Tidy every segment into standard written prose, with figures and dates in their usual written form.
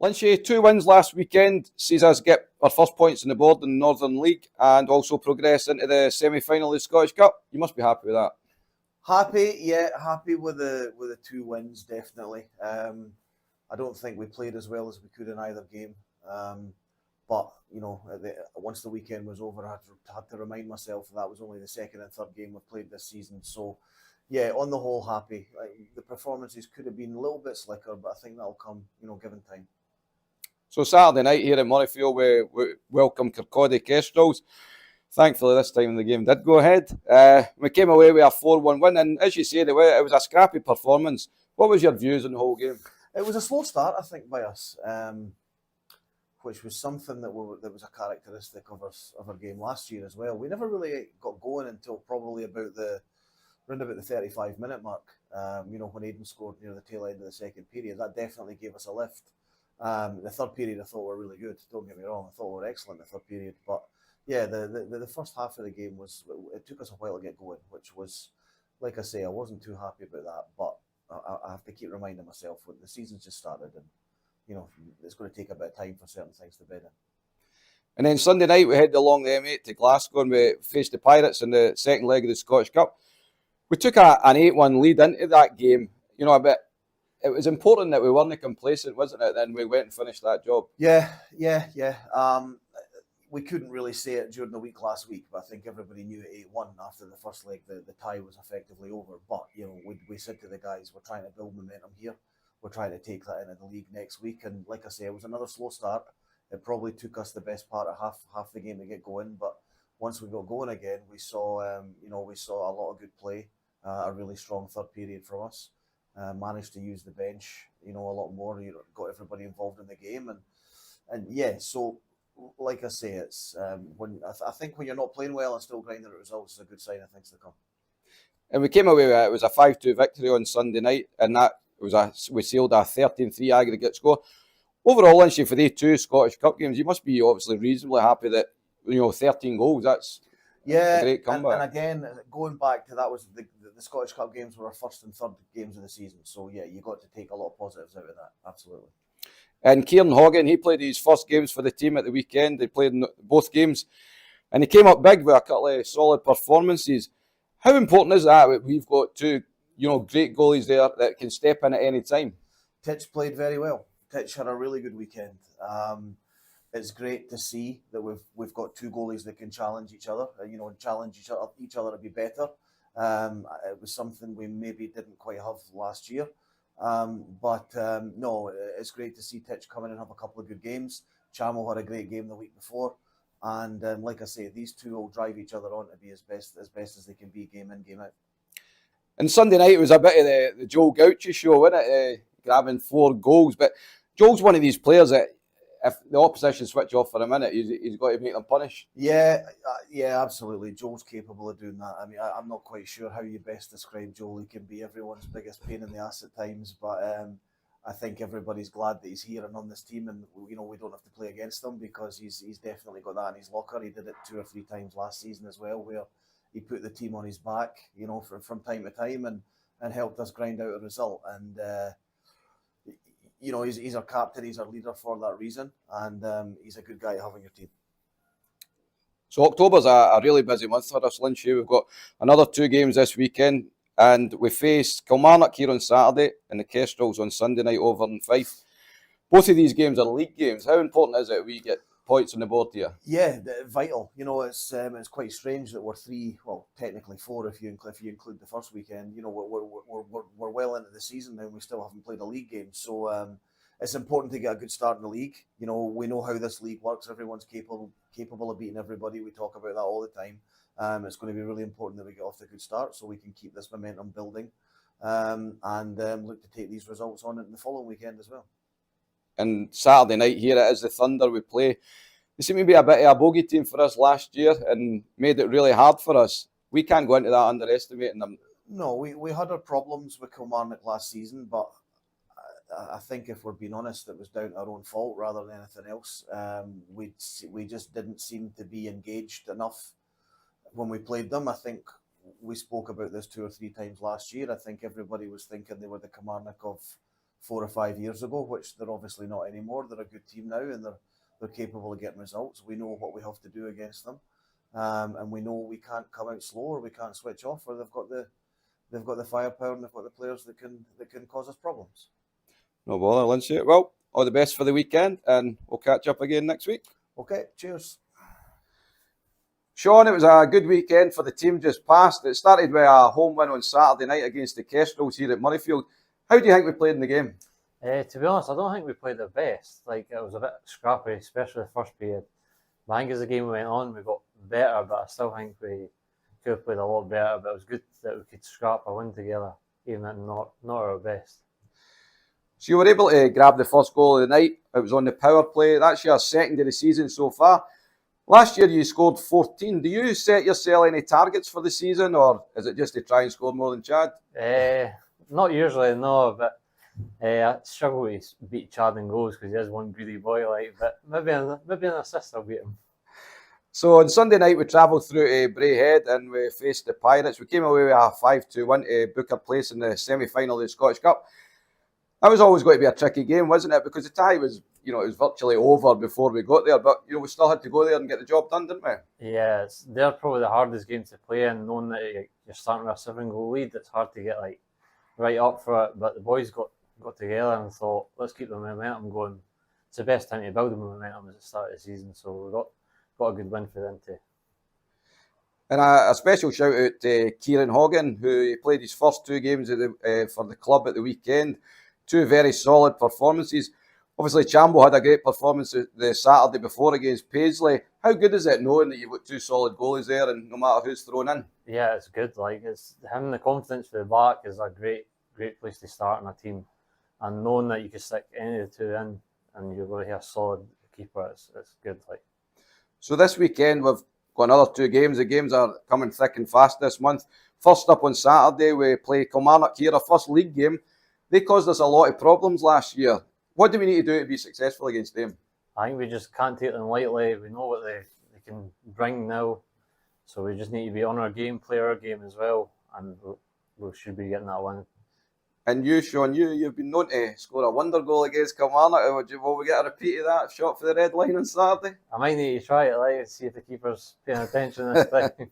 Lynchy, 2 wins last weekend sees us get our first points on the board in the Northern League and also progress into the semi-final of the Scottish Cup. You must be happy with that. Happy with the 2 wins, definitely. I don't think we played as well as we could in either game. But, once the weekend was over, I had to remind myself that was only the second and third game we've played this season. So, yeah, on the whole, happy. The performances could have been a little bit slicker, but I think that'll come, given time. So Saturday night here in Murrayfield, we welcome Kirkcaldy Kestrels. Thankfully, this time the game did go ahead. We came away with a 4-1 win, and as you say, it was a scrappy performance. What was your views on the whole game? It was a slow start, I think, by us, which was something that was a characteristic of our game last year as well. We never really got going until probably around about the 35-minute mark. When Aidan scored near the tail end of the second period, that definitely gave us a lift. The third period I thought were really good. Don't get me wrong, I thought we were excellent in the third period. But yeah, the first half of the game it took us a while to get going, which was, like I say, I wasn't too happy about that. But I have to keep reminding myself when the season's just started, and it's going to take a bit of time for certain things to bed in. And then Sunday night we headed along the M8 to Glasgow and we faced the Pirates in the second leg of the Scottish Cup. We took an 8-1 lead into that game. It was important that we weren't complacent, wasn't it? Then we went and finished that job. Yeah. We couldn't really say it during the week last week, but I think everybody knew at 8-1 after the first leg, the tie was effectively over. But, we said to the guys, we're trying to build momentum here. We're trying to take that into the league next week. And like I say, it was another slow start. It probably took us the best part of half the game to get going. But once we got going again, we saw a lot of good play, a really strong third period from us. Managed to use the bench, a lot more. Got everybody involved in the game, and yeah. So, like I say, it's I think when you're not playing well and still grinding at results is a good sign of things to come. And we came away with it was a 5-2 victory on Sunday night, and we sealed a 13-3 aggregate score. Overall, Lynchy, for these 2 Scottish Cup games, you must be obviously reasonably happy that 13 goals. That's a great comeback. And again, going back to that was the Scottish Cup games were our first and third games of the season. So yeah, you got to take a lot of positives out of that. Absolutely. And Kieran Hogan, he played his first games for the team at the weekend. He played in both games, and he came up big with a couple of solid performances. How important is that? We've got 2, great goalies there that can step in at any time. Titch played very well. Titch had a really good weekend. It's great to see that we've got 2 goalies that can challenge each other. Challenge each other to be better. It was something we maybe didn't quite have last year. But no, it's great to see Titch come in and have a couple of good games. Chamo had a great game the week before. And like I say, these 2 will drive each other on to be as best as they can be game in, game out. And Sunday night it was a bit of the Joel Gauchi show, wasn't it? Grabbing 4 goals. But Joel's one of these players that if the opposition switch off for a minute, he's got to make them punish. Yeah, absolutely. Joel's capable of doing that. I mean, I'm not quite sure how you best describe Joel. He can be everyone's biggest pain in the ass at times, but I think everybody's glad that he's here and on this team, and we don't have to play against him because he's definitely got that in his locker. He did it 2 or 3 times last season as well, where he put the team on his back, from time to time, and helped us grind out a result. And he's our captain, he's our leader for that reason, and he's a good guy to have on your team. So October's a really busy month for us, Lynchy. We've got another 2 games this weekend, and we face Kilmarnock here on Saturday and the Kestrels on Sunday night over in Fife. Both of these games are league games. How important is it we get points on the board here? Yeah, vital. It's quite strange that we're 3, well, technically 4 if you include the first weekend. We're well into the season now and we still haven't played a league game. So it's important to get a good start in the league. We know how this league works. Everyone's capable of beating everybody. We talk about that all the time. It's going to be really important that we get off to a good start so we can keep this momentum building and look to take these results on in the following weekend as well. And Saturday night here it is the Thunder we play. They seem to be a bit of a bogey team for us last year and made it really hard for us. We can't go into that underestimating them. No, we had our problems with Kilmarnock last season, but I think if we're being honest, it was down to our own fault rather than anything else. We just didn't seem to be engaged enough when we played them. I think we spoke about this 2 or 3 times last year. I think everybody was thinking they were the Kilmarnock of 4 or 5 years ago, which they're obviously not anymore. They're a good team now, and they're capable of getting results. We know what we have to do against them, and we know we can't come out slow, or we can't switch off, or they've got the firepower and they've got the players that can cause us problems. No bother, Lynch. Well, all the best for the weekend, and we'll catch up again next week. Okay, cheers. Sean, it was a good weekend for the team just past. It started with a home win on Saturday night against the Kestrels here at Murrayfield. How do you think we played in the game? To be honest, I don't think we played the best. Like, it was a bit scrappy, especially the first period. But I think as the game went on, we got better, but I still think we could have played a lot better. But it was good that we could scrap a win together, even at not our best. So you were able to grab the first goal of the night. It was on the power play. That's your second of the season so far. Last year you scored 14. Do you set yourself any targets for the season, or is it just to try and score more than Chad? Not usually, no, but I struggle to beat Chad in goals because he is one greedy boy, but maybe an assist I'll beat him. So on Sunday night we travelled through to Braehead and we faced the Pirates. We came away with a 5-2 win to book a place in the semi-final of the Scottish Cup. That was always going to be a tricky game, wasn't it? Because the tie was, it was virtually over before we got there. But, we still had to go there and get the job done, didn't we? Yeah, they're probably the hardest games to play, and knowing that you're starting with a 7-goal lead, it's hard to get right up for it. But the boys got together and thought, let's keep the momentum going. It's the best time to build the momentum at the start of the season. So we got a good win for them too. And a special shout out to Kieran Hogan, who played his first 2 games for the club at the weekend. 2 very solid performances. Obviously, Chambo had a great performance the Saturday before against Paisley. How good is it knowing that you've got 2 solid goalies there, and no matter who's thrown in? Yeah, it's good. It's having the confidence for the back is a great place to start in a team, and knowing that you can stick any of the 2 in, and you're going to have a solid keeper, it's good. So this weekend we've got another 2 games. The games are coming thick and fast this month. First up on Saturday we play Kilmarnock here, our first league game. They caused us a lot of problems last year. What do we need to do to be successful against them? I think we just can't take them lightly. We know what they can bring now. So we just need to be on our game, play our game as well, and we should be getting that win. And you, Sean, you've been known to score a wonder goal against Kilmarnock. Will we get a repeat of that shot for the red line on Saturday? I might need to try it, see if the keeper's paying attention this time.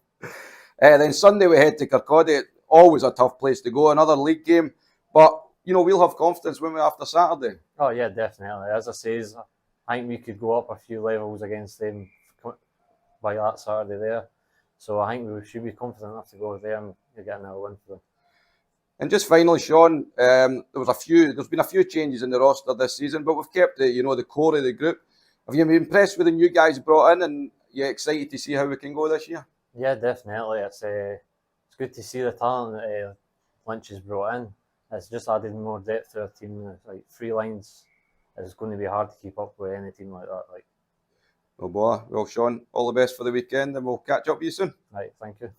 Then Sunday we head to Kirkcaldy. Always a tough place to go, another league game. But we'll have confidence when we're after Saturday. Oh, yeah, definitely. As I say, I think we could go up a few levels against them by that Saturday there. So I think we should be confident enough to go there and get another win for them. And just finally, Sean, there's been a few changes in the roster this season, but we've kept the core of the group. Have you been impressed with the new guys brought in, and you're excited to see how we can go this year? Yeah, definitely. It's good to see the talent that Lynch has brought in. It's just added more depth to our team. 3 lines is going to be hard to keep up with any team like that. No bother. Well, Sean, all the best for the weekend, and we'll catch up with you soon. Right, thank you.